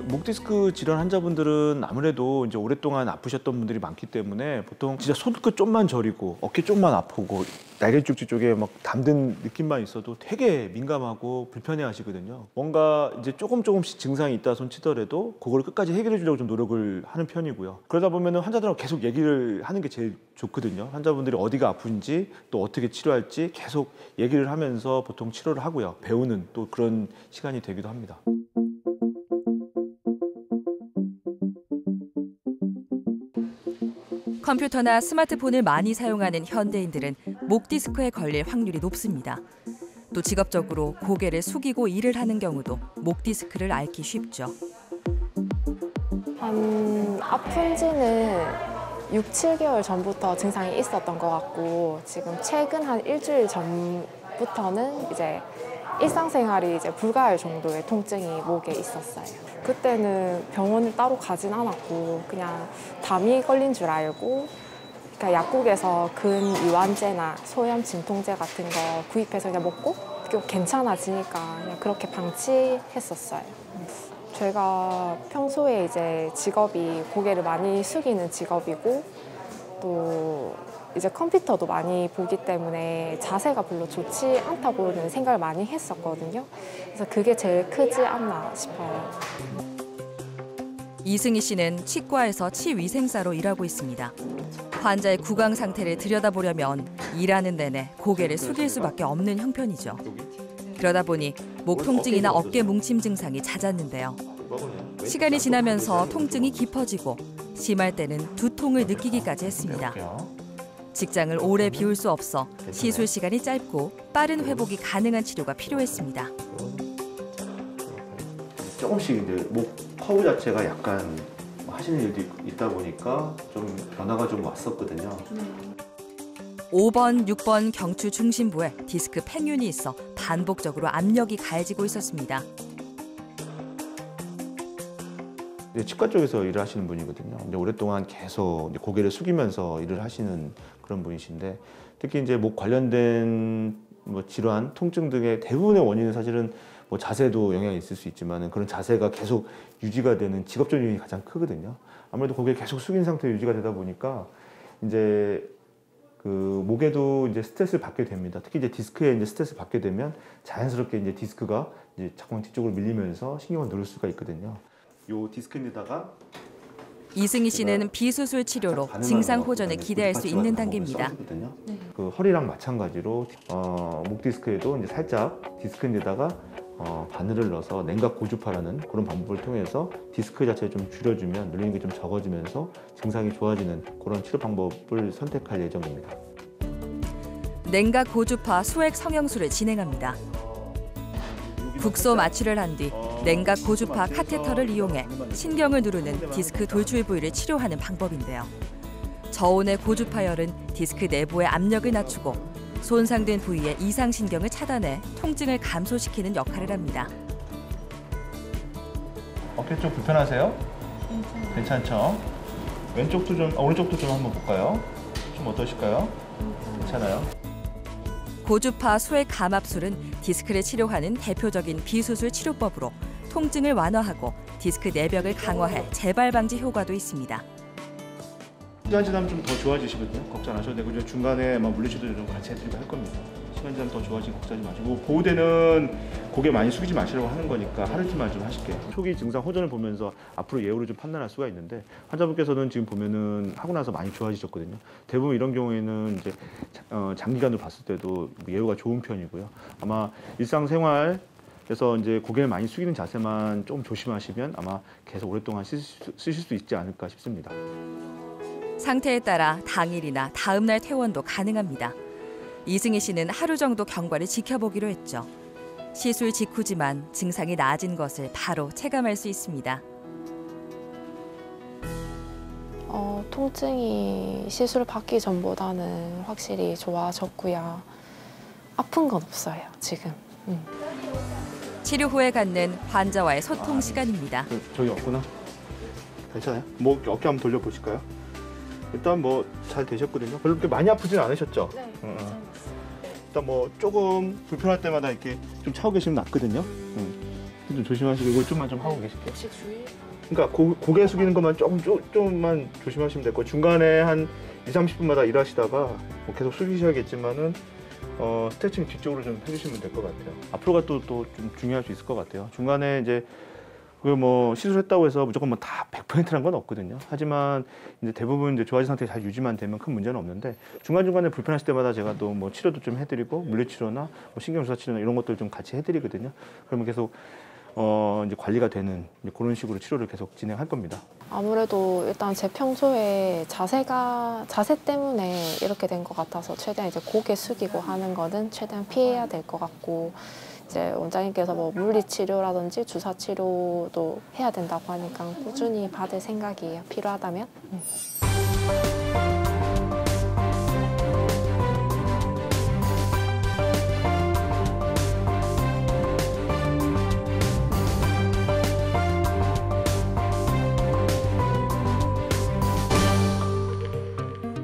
목 디스크 질환 환자분들은 아무래도 이제 오랫동안 아프셨던 분들이 많기 때문에 보통 진짜 손끝 좀만 저리고 어깨 쪽만 아프고 날개 쪽지 쪽에 막 담든 느낌만 있어도 되게 민감하고 불편해하시거든요. 뭔가 이제 조금씩 증상이 있다 손 치더라도 그걸 끝까지 해결해 주려고 좀 노력을 하는 편이고요. 그러다 보면은 환자들하고 계속 얘기를 하는 게 제일 좋거든요. 환자분들이 어디가 아픈지 또 어떻게 치료할지 계속 얘기를 하면서 보통 치료를 하고요. 배우는 또 그런 시간이 되기도 합니다. 컴퓨터나 스마트폰을 많이 사용하는 현대인들은 목 디스크에 걸릴 확률이 높습니다. 또 직업적으로 고개를 숙이고 일을 하는 경우도 목 디스크를 앓기 쉽죠. 아픈 지는 6, 7개월 전부터 증상이 있었던 것 같고 지금 최근 한 일주일 전부터는 이제 일상생활이 이제 불가할 정도의 통증이 목에 있었어요. 그때는 병원을 따로 가진 않았고 그냥 담이 걸린 줄 알고 그러니까 약국에서 근이완제나 소염 진통제 같은 거 구입해서 그냥 먹고 괜찮아지니까 그냥 그렇게 방치했었어요. 제가 평소에 이제 직업이 고개를 많이 숙이는 직업이고 또 이제 컴퓨터도 많이 보기 때문에 자세가 별로 좋지 않다고는 생각을 많이 했었거든요. 그래서 그게 제일 크지 않나 싶어요. 이승희 씨는 치과에서 치위생사로 일하고 있습니다. 환자의 구강 상태를 들여다보려면 일하는 내내 고개를 숙일 수밖에 없는 형편이죠. 그러다 보니 목 통증이나 어깨 뭉침 증상이 잦았는데요. 시간이 지나면서 통증이 깊어지고 심할 때는 두통을 느끼기까지 했습니다. 직장을 오래 비울 수 없어 시술 시간이 짧고 빠른 회복이 가능한 치료가 필요했습니다. 조금씩 이제 목 커브 자체가 약간 하시는 일도 있다 보니까 좀 변화가 좀 왔었거든요. 5번, 6번 경추 중심부에 디스크 팽윤이 있어 반복적으로 압력이 가해지고 있었습니다. 치과 쪽에서 일을 하시는 분이거든요. 근데 오랫동안 계속 이제 고개를 숙이면서 일을 하시는 그런 분이신데, 특히 이제 목 관련된 뭐 질환, 통증 등의 대부분의 원인은 사실은 뭐 자세도 영향이 있을 수 있지만 그런 자세가 계속 유지가 되는 직업적 요인이 가장 크거든요. 아무래도 고개를 계속 숙인 상태로 유지가 되다 보니까 이제 그 목에도 이제 스트레스를 받게 됩니다. 특히 이제 디스크에 이제 스트레스를 받게 되면 자연스럽게 이제 디스크가 이제 자꾸 뒤쪽으로 밀리면서 신경을 누를 수가 있거든요. 요 디스크에다가 이승희 씨는 비수술 치료로 증상 호전을 기대할 수 있는 단계입니다. 그 허리랑 마찬가지로 목 디스크에도 이제 살짝 디스크에다가 바늘을 넣어서 냉각 고주파라는 그런 방법을 통해서 디스크 자체를 좀 줄여주면 눌리는 게 좀 적어지면서 증상이 좋아지는 그런 치료 방법을 선택할 예정입니다. 냉각 고주파 소액 성형술을 진행합니다. 국소 마취를 한 뒤 냉각 고주파 카테터를 이용해 신경을 누르는 디스크 돌출 부위를 치료하는 방법인데요. 저온의 고주파열은 디스크 내부의 압력을 낮추고 손상된 부위의 이상신경을 차단해 통증을 감소시키는 역할을 합니다. 어깨 좀 불편하세요? 괜찮죠? 왼쪽도 좀, 오른쪽도 좀 한번 볼까요? 좀 어떠실까요? 괜찮아요? 고주파 소액 감압술은 디스크를 치료하는 대표적인 비수술 치료법으로 통증을 완화하고 디스크 내벽을 강화해 재발 방지 효과도 있습니다. 시간 지나면 좀 더 좋아지시거든요. 걱정 안 하셔도 되고 중간에 막 물리치료도 좀 같이 해드리고 할 겁니다. 시간 지나면 더 좋아지고 걱정하지 마시고 보호대는 고개 많이 숙이지 마시라고 하는 거니까 하루쯤만 좀 하실게요. 초기 증상 호전을 보면서 앞으로 예후를 좀 판단할 수가 있는데 환자분께서는 지금 보면은 하고 나서 많이 좋아지셨거든요. 대부분 이런 경우에는 이제 장기간으로 봤을 때도 예후가 좋은 편이고요. 아마 일상생활 그래서 이제 고개를 많이 숙이는 자세만 좀 조심하시면 아마 계속 오랫동안 쓰실 수 있지 않을까 싶습니다. 상태에 따라 당일이나 다음 날 퇴원도 가능합니다. 이승희 씨는 하루 정도 경과를 지켜보기로 했죠. 시술 직후지만 증상이 나아진 것을 바로 체감할 수 있습니다. 통증이 시술 받기 전보다는 확실히 좋아졌고요. 아픈 건 없어요, 지금. 치료 후에 갖는 환자와의 소통 시간입니다. 저기 없구나. 괜찮아요? 뭐 어깨 한번 돌려보실까요? 일단 뭐 잘 되셨거든요. 별로 그렇게 많이 아프진 않으셨죠? 네, 괜찮았어요. 일단 뭐 조금 불편할 때마다 이렇게 좀 차고 계시면 낫거든요. 좀 조심하시고 이걸 좀만 좀 하고 계실게요. 혹시 주의? 그러니까 고개 숙이는 것만 조금만 조심하시면 되고 중간에 한 20-30분마다 일하시다가 뭐 계속 숙이셔야겠지만은 스트레칭 뒤쪽으로 좀 해주시면 될 것 같아요. 앞으로가 또 좀 중요할 수 있을 것 같아요. 중간에 이제 그 뭐 시술했다고 해서 무조건 뭐 다 100%란 건 없거든요. 하지만 이제 대부분 이제 좋아진 상태 잘 유지만 되면 큰 문제는 없는데 중간중간에 불편하실 때마다 제가 또 뭐 치료도 좀 해드리고 물리치료나 뭐 신경주사 치료나 이런 것들 좀 같이 해드리거든요. 그러면 계속 이제 관리가 되는 이제 그런 식으로 치료를 계속 진행할 겁니다. 아무래도 일단 제 평소에 자세 때문에 이렇게 된 것 같아서 최대한 이제 고개 숙이고 하는 거는 최대한 피해야 될 것 같고 이제 원장님께서 뭐 물리치료라든지 주사치료도 해야 된다고 하니까 꾸준히 받을 생각이에요. 필요하다면.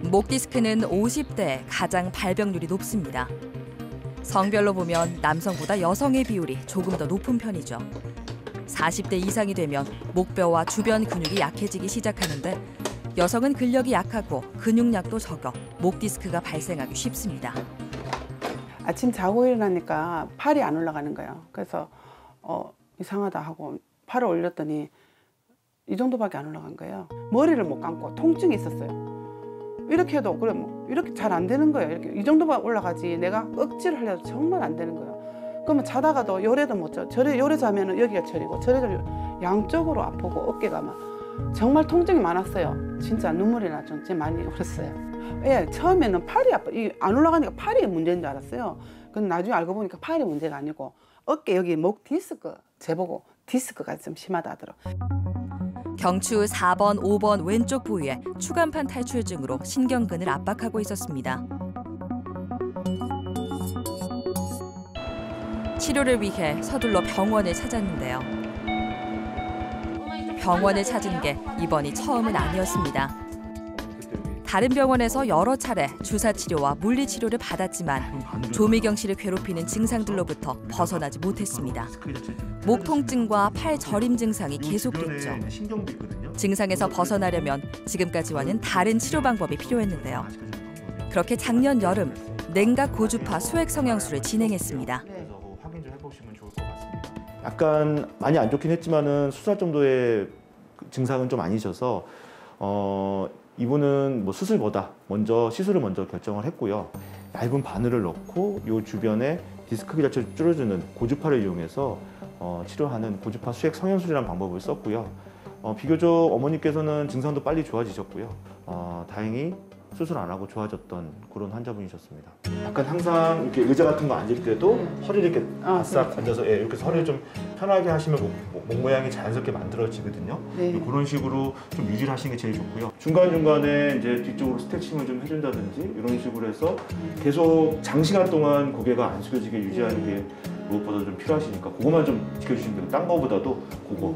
목 디스크는 50대에 가장 발병률이 높습니다. 성별로 보면 남성보다 여성의 비율이 조금 더 높은 편이죠. 40대 이상이 되면 목뼈와 주변 근육이 약해지기 시작하는데 여성은 근력이 약하고 근육량도 적어 목 디스크가 발생하기 쉽습니다. 아침 자고 일어나니까 팔이 안 올라가는 거예요. 그래서 이상하다 하고 팔을 올렸더니 이 정도밖에 안 올라간 거예요. 머리를 못 감고 통증이 있었어요. 이렇게 해도 그래 뭐 이렇게 잘 안 되는 거예요. 이렇게 이 정도만 올라가지 내가 억지를 하려도 정말 안 되는 거예요. 그러면 자다가도 요래도 못 자. 요래 자면은 여기가 저리고 저래 양쪽으로 아프고 어깨가 막 정말 통증이 많았어요. 진짜 눈물이 나죠. 진짜 많이 울었어요. 예, 처음에는 팔이 아파. 안 올라가니까 팔이 문제인 줄 알았어요. 근데 나중에 알고 보니까 팔이 문제가 아니고 어깨 여기 목 디스크 재보고 디스크가 좀 심하다 하더라고요. 경추 4번, 5번 왼쪽 부위에 추간판 탈출증으로 신경근을 압박하고 있었습니다. 치료를 위해 서둘러 병원을 찾았는데요. 병원을 찾은 게 이번이 처음은 아니었습니다. 다른 병원에서 여러 차례 주사 치료와 물리 치료를 받았지만 조미경 씨를 괴롭히는 증상들로부터 벗어나지 못했습니다. 목 통증과 팔 저림 증상이 계속됐죠. 증상에서 벗어나려면 지금까지와는 다른 치료 방법이 필요했는데요. 그렇게 작년 여름 냉각 고주파 수액 성형술을 진행했습니다. 확인 좀 해보시면 좋을 것 같습니다. 약간 많이 안 좋긴 했지만은 수술할 정도의 증상은 좀 아니셔서 이분은 뭐 수술보다 먼저 시술을 먼저 결정을 했고요. 얇은 바늘을 넣고 이 주변에 디스크 기자체를 뚫어주는 고주파를 이용해서 치료하는 고주파 수액 성형술이라는 방법을 썼고요. 비교적 어머니께서는 증상도 빨리 좋아지셨고요. 다행히 수술 안 하고 좋아졌던 그런 환자분이셨습니다. 약간 항상 이렇게 의자 같은 거 앉을 때도 허리를 이렇게 바싹 앉아서 이렇게 허리를 좀 편하게 하시면 목 모양이 자연스럽게 만들어지거든요. 네. 그런 식으로 좀 유지를 하시는 게 제일 좋고요. 중간중간에 이제 뒤쪽으로 스트레칭을 좀 해준다든지 이런 식으로 해서 계속 장시간 동안 고개가 안 숙여지게 유지하는 게 무엇보다 좀 필요하시니까 그것만 좀 지켜주시면 되고 딴 거보다도 그거.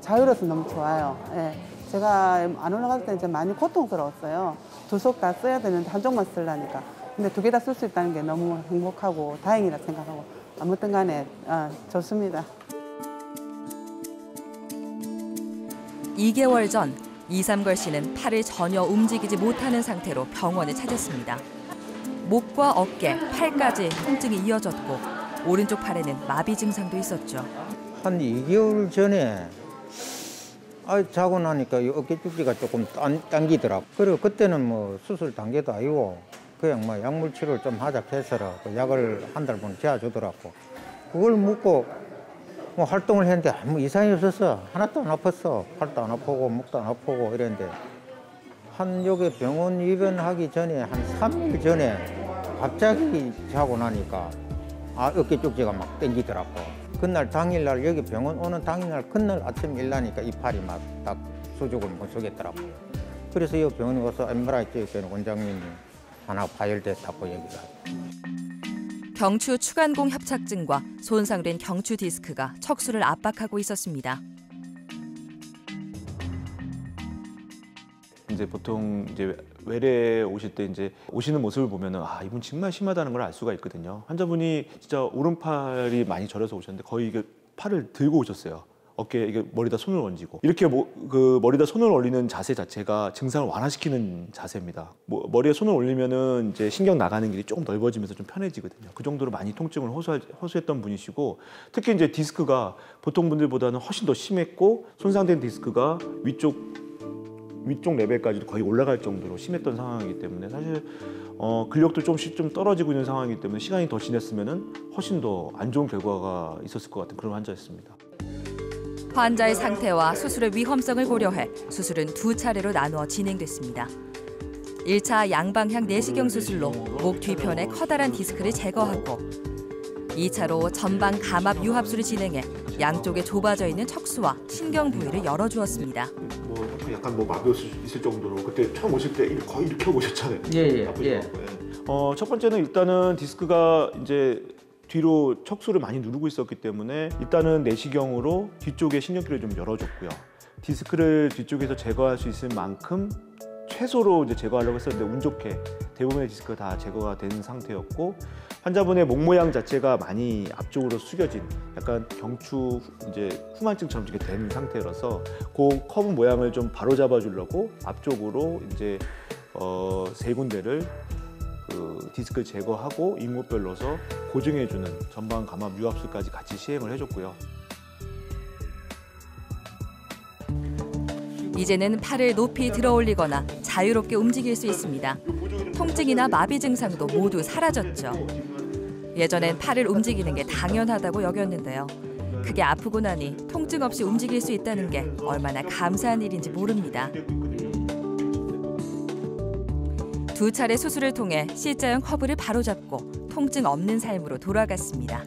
자유로워서 너무 좋아요. 예. 제가 안 올라갈 때 이제 많이 고통스러웠어요. 두 속 다 써야 되는데 한쪽만 쓰려니까. 근데 두 개 다 쓸 수 있다는 게 너무 행복하고 다행이라 생각하고 아무튼 간에 좋습니다. 2개월 전 이삼걸 씨는 팔을 전혀 움직이지 못하는 상태로 병원을 찾았습니다. 목과 어깨, 팔까지 통증이 이어졌고 오른쪽 팔에는 마비 증상도 있었죠. 한 2개월 전에 자고 나니까 이 어깨 쪽지가 조금 당기더라고. 그리고 그때는 뭐 수술 단계도 아니고 그냥 뭐 약물 치료를 좀 하자 해서 그 약을 한 달 분에 재워주더라고. 그걸 먹고 뭐 활동을 했는데 아무 이상이 없었어. 하나도 안 아팠어. 팔도 안 아프고 목도 안 아프고 이랬는데 한 여기 병원 입원하기 전에 한 3일 전에 갑자기 자고 나니까 어깨 쪽지가 막 당기더라고. 그날 당일날 여기 병원 오는 당일날 그날 아침 일나니까 이 팔이 막 딱 수족을 못 쓰겠더라고. 그래서 이 병원에 와서 MRI 찍었더니 원장님이 하나 파열됐다고 얘기를 하고. 경추 추간공 협착증과 손상된 경추 디스크가 척수를 압박하고 있었습니다. 이제 보통 이제 외래 오실 때 이제 오시는 모습을 보면은 이분 정말 심하다는 걸 알 수가 있거든요. 환자분이 진짜 오른팔이 많이 저려서 오셨는데 거의 이게 팔을 들고 오셨어요. 어깨에 이게 머리다 손을 얹고 이렇게 그 머리다 손을 올리는 자세 자체가 증상을 완화시키는 자세입니다. 머리에 손을 올리면은 이제 신경 나가는 길이 조금 넓어지면서 좀 편해지거든요. 그 정도로 많이 통증을 호소했던 분이시고 특히 이제 디스크가 보통 분들보다는 훨씬 더 심했고 손상된 디스크가 위쪽 레벨까지도 거의 올라갈 정도로 심했던 상황이기 때문에 사실 근력도 조금씩 좀 떨어지고 있는 상황이기 때문에 시간이 더 지났으면은 훨씬 더 안 좋은 결과가 있었을 것 같은 그런 환자였습니다. 환자의 상태와 수술의 위험성을 고려해 수술은 2차례로 나누어 진행됐습니다. 1차 양방향 내시경 수술로 목 뒤편의 커다란 디스크를 제거하고 2차로 전방 감압 유합술을 진행해 양쪽에 좁아져 있는 척수와 신경 부위를 열어주었습니다. 약간 마비 있을 정도로 그때 처음 오실 때 거의 이렇게 오셨잖아요. 예. 첫 번째는 일단은 디스크가 이제 뒤로 척수를 많이 누르고 있었기 때문에 일단은 내시경으로 뒤쪽에 신경길을 좀 열어줬고요. 디스크를 뒤쪽에서 제거할 수 있을 만큼 최소로 이제 제거하려고 했었는데 운 좋게 대부분의 디스크가 다 제거가 된 상태였고 환자분의 목 모양 자체가 많이 앞쪽으로 숙여진 약간 경추 이제 후만증처럼 이렇게 된 상태라서 그 커브 모양을 좀 바로 잡아주려고 앞쪽으로 이제 3군데를 그 디스크를 제거하고 잇목별 넣어서 고정해주는 전방 감압 유합술까지 같이 시행을 해줬고요. 이제는 팔을 높이 들어 올리거나 자유롭게 움직일 수 있습니다. 통증이나 마비 증상도 모두 사라졌죠. 예전엔 팔을 움직이는 게 당연하다고 여겼는데요. 그게 아프고 나니 통증 없이 움직일 수 있다는 게 얼마나 감사한 일인지 모릅니다. 2차례 수술을 통해 C자형 커브를 바로잡고 통증 없는 삶으로 돌아갔습니다.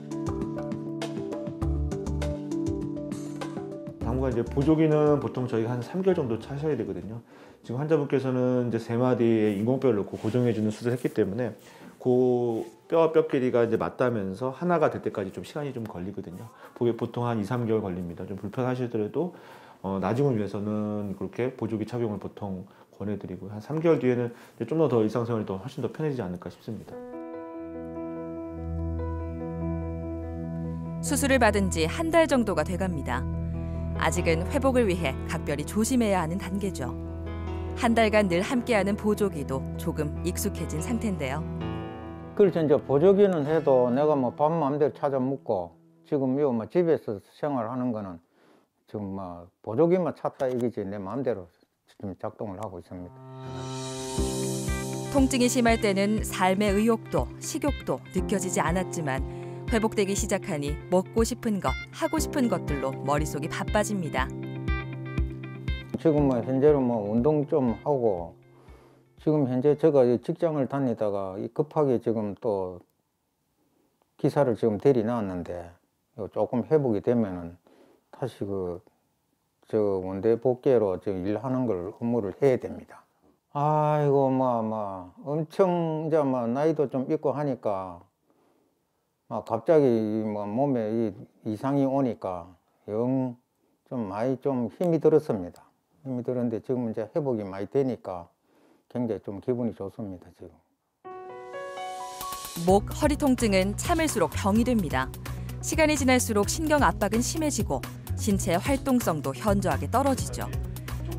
당분간 이제 보조기는 보통 저희가 한 3개월 정도 차셔야 되거든요. 지금 환자분께서는 이제 3마디에 인공뼈를 넣고 고정해주는 수술을 했기 때문에 그 뼈와 뼈 길이가 이제 맞닿으면서 하나가 될 때까지 좀 시간이 좀 걸리거든요. 보통 한 2, 3개월 걸립니다. 좀 불편하시더라도 나중을 위해서는 그렇게 보조기 착용을 보통 권해드리고 한 3개월 뒤에는 좀 더 일상생활이 더 훨씬 더 편해지지 않을까 싶습니다. 수술을 받은 지 한 달 정도가 돼갑니다. 아직은 회복을 위해 각별히 조심해야 하는 단계죠. 한 달간 늘 함께하는 보조기도 조금 익숙해진 상태인데요. 그래서 이제 보조기는 해도 내가 뭐 밥 마음대로 찾아 먹고 지금 요 뭐 집에서 생활하는 거는 지금 뭐 보조기만 찾다 이기지 내 마음대로 지금 작동을 하고 있습니다. 통증이 심할 때는 삶의 의욕도 식욕도 느껴지지 않았지만 회복되기 시작하니 먹고 싶은 것, 하고 싶은 것들로 머릿속이 바빠집니다. 지금 뭐 현재로 뭐 운동 좀 하고 지금 현재 제가 직장을 다니다가 급하게 지금 또 기사를 지금 대리 나왔는데 조금 회복이 되면은 다시 저 원대 복귀로 지금 일하는 걸 업무를 해야 됩니다. 아이고 뭐 엄청 이제 뭐 나이도 좀 있고 하니까 갑자기 뭐 몸에 이상이 오니까 영 좀 많이 좀 힘이 들었습니다. 힘이 들었는데 지금 이제 회복이 많이 되니까 굉장히 좀 기분이 좋습니다, 지금. 목, 허리 통증은 참을수록 병이 됩니다. 시간이 지날수록 신경 압박은 심해지고 신체 활동성도 현저하게 떨어지죠.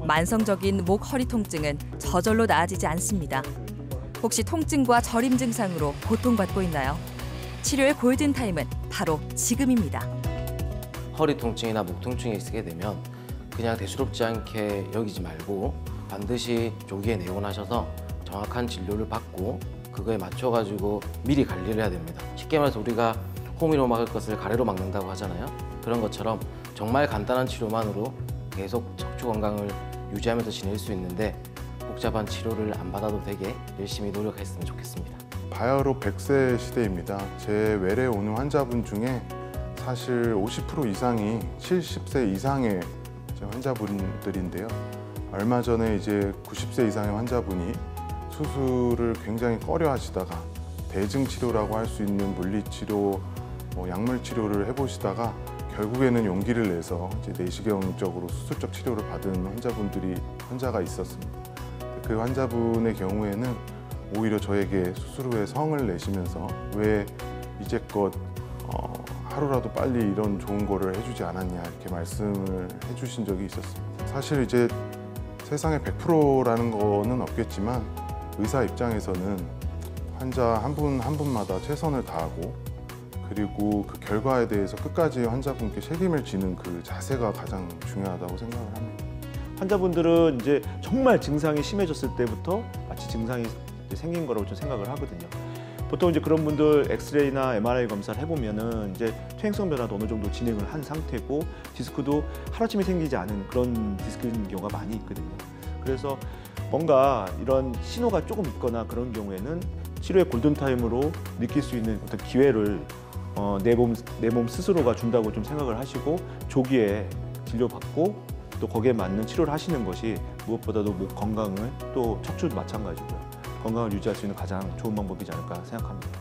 만성적인 목, 허리 통증은 저절로 나아지지 않습니다. 혹시 통증과 저림 증상으로 고통받고 있나요? 치료의 골든타임은 바로 지금입니다. 허리 통증이나 목 통증이 있게 되면 그냥 대수롭지 않게 여기지 말고 반드시 조기에 내원하셔서 정확한 진료를 받고 그거에 맞춰가지고 미리 관리를 해야 됩니다. 쉽게 말해서 우리가 호미로 막을 것을 가래로 막는다고 하잖아요. 그런 것처럼 정말 간단한 치료만으로 계속 척추 건강을 유지하면서 지낼 수 있는데 복잡한 치료를 안 받아도 되게 열심히 노력했으면 좋겠습니다. 바야흐로 100세 시대입니다. 제 외래 오는 환자분 중에 사실 50% 이상이 70세 이상의 환자분들인데요. 얼마 전에 이제 90세 이상의 환자분이 수술을 굉장히 꺼려 하시다가 대증 치료라고 할 수 있는 물리치료, 약물 치료를 해보시다가 결국에는 용기를 내서 이제 내시경적으로 수술적 치료를 받은 환자가 있었습니다. 그 환자분의 경우에는 오히려 저에게 수술 후에 성을 내시면서 왜 이제껏 하루라도 빨리 이런 좋은 거를 해주지 않았냐 이렇게 말씀을 해주신 적이 있었습니다. 사실 이제 세상에 100%라는 거는 없겠지만 의사 입장에서는 환자 한 분 한 분마다 최선을 다하고 그리고 그 결과에 대해서 끝까지 환자분께 책임을 지는 그 자세가 가장 중요하다고 생각을 합니다. 환자분들은 이제 정말 증상이 심해졌을 때부터 마치 증상이 생긴 거라고 좀 생각을 하거든요. 보통 이제 그런 분들 엑스레이나 MRI 검사를 해보면은 이제 퇴행성 변화도 어느 정도 진행을 한 상태고 디스크도 하루아침에 생기지 않은 그런 디스크인 경우가 많이 있거든요. 그래서 뭔가 이런 신호가 조금 있거나 그런 경우에는 치료의 골든타임으로 느낄 수 있는 어떤 기회를 내 몸 스스로가 준다고 좀 생각을 하시고 조기에 진료받고 또 거기에 맞는 치료를 하시는 것이 무엇보다도 목 건강을 또 척추도 마찬가지고요. 건강을 유지할 수 있는 가장 좋은 방법이지 않을까 생각합니다.